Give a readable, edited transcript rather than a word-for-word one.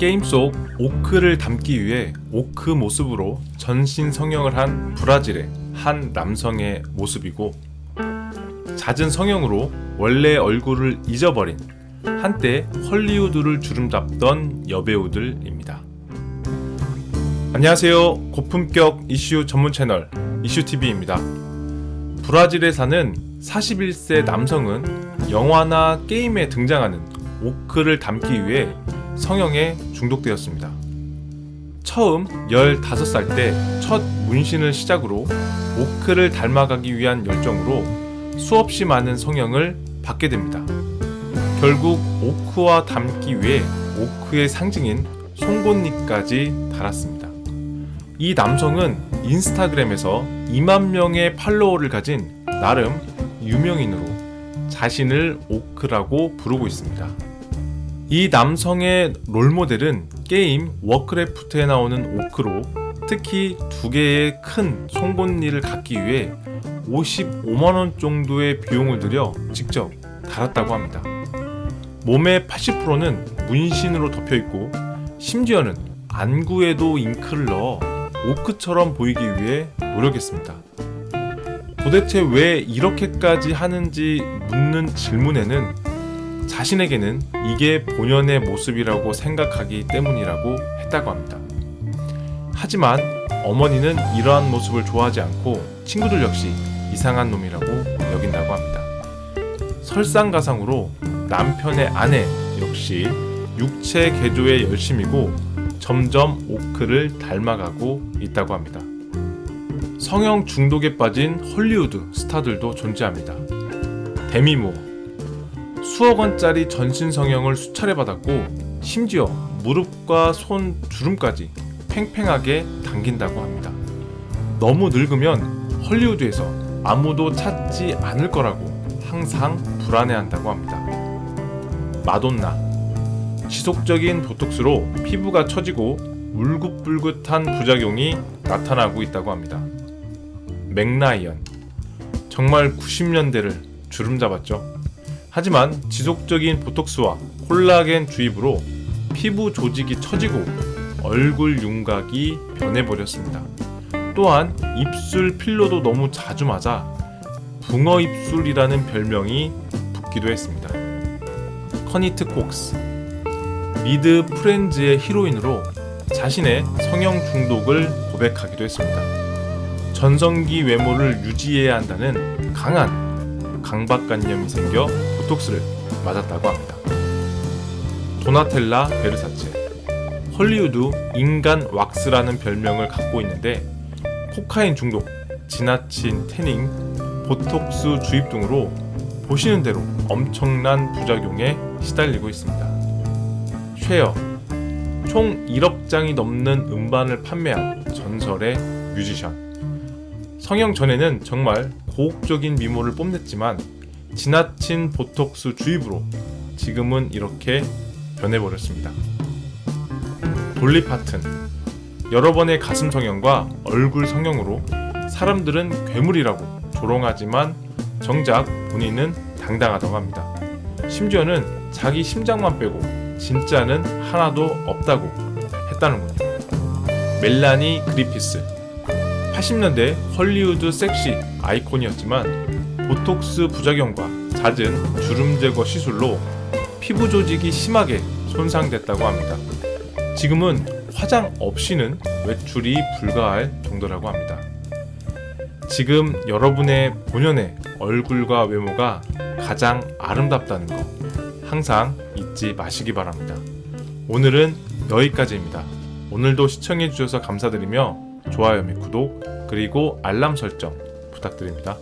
게임 속 오크를 담기 위해 오크 모습으로 전신 성형을 한 브라질의 한 남성의 모습이고, 잦은 성형으로 원래 얼굴을 잊어버린 한때 헐리우드를 주름잡던 여배우들입니다. 안녕하세요. 고품격 이슈 전문 채널 이슈TV입니다. 브라질에 사는 41세 남성은 영화나 게임에 등장하는 오크를 담기 위해 성형에 중독되었습니다. 처음 15살 때 첫 문신을 시작으로 오크를 닮아가기 위한 열정으로 수없이 많은 성형을 받게 됩니다. 결국 오크와 닮기 위해 오크의 상징인 송곳니까지 달았습니다. 이 남성은 인스타그램에서 2만 명의 팔로워를 가진 나름 유명인으로 자신을 오크라고 부르고 있습니다. 이 남성의 롤모델은 게임 워크래프트에 나오는 오크로 특히 2개의 큰 송곳니를 갖기 위해 55만원 정도의 비용을 들여 직접 달았다고 합니다. 몸의 80%는 문신으로 덮여있고 심지어는 안구에도 잉크를 넣어 오크처럼 보이기 위해 노력했습니다. 도대체 왜 이렇게까지 하는지 묻는 질문에는 자신에게는 이게 본연의 모습이라고 생각하기 때문이라고 했다고 합니다. 하지만 어머니는 이러한 모습을 좋아하지 않고 친구들 역시 이상한 놈이라고 여긴다고 합니다. 설상가상으로 남편의 아내 역시 육체 개조에 열심이고 점점 오크를 닮아가고 있다고 합니다. 성형 중독에 빠진 헐리우드 스타들도 존재합니다. 데미 무어, 수억 원짜리 전신 성형을 수차례 받았고 심지어 무릎과 손 주름까지 팽팽하게 당긴다고 합니다. 너무 늙으면 헐리우드에서 아무도 찾지 않을 거라고 항상 불안해한다고 합니다. 마돈나, 지속적인 보톡스로 피부가 처지고 울긋불긋한 부작용이 나타나고 있다고 합니다. 맥라이언, 정말 90년대를 주름잡았죠. 하지만 지속적인 보톡스와 콜라겐 주입으로 피부 조직이 처지고 얼굴 윤곽이 변해버렸습니다. 또한 입술 필러도 너무 자주 맞아 붕어 입술이라는 별명이 붙기도 했습니다. 커니트 콕스, 미드 프렌즈의 히로인으로 자신의 성형 중독을 고백하기도 했습니다. 전성기 외모를 유지해야 한다는 강한 강박관념이 생겨 보톡스를 맞았다고 합니다. 도나텔라 베르사체, 헐리우드 인간 왁스라는 별명을 갖고 있는데 코카인 중독, 지나친 태닝, 보톡스 주입 등으로 보시는 대로 엄청난 부작용에 시달리고 있습니다. 쉐어, 총 1억 장이 넘는 음반을 판매한 전설의 뮤지션. 성형 전에는 정말 고혹적인 미모를 뽐냈지만 지나친 보톡스 주입으로 지금은 이렇게 변해버렸습니다. 돌리 파튼, 여러 번의 가슴 성형과 얼굴 성형으로 사람들은 괴물이라고 조롱하지만 정작 본인은 당당하다고 합니다. 심지어는 자기 심장만 빼고 진짜는 하나도 없다고 했다는군요. 멜라니 그리피스, 80년대 헐리우드 섹시 아이콘이었지만 보톡스 부작용과 잦은 주름 제거 시술로 피부 조직이 심하게 손상됐다고 합니다. 지금은 화장 없이는 외출이 불가할 정도라고 합니다. 지금 여러분의 본연의 얼굴과 외모가 가장 아름답다는 거 항상 잊지 마시기 바랍니다. 오늘은 여기까지입니다. 오늘도 시청해주셔서 감사드리며 좋아요 및 구독 그리고 알람 설정 부탁드립니다.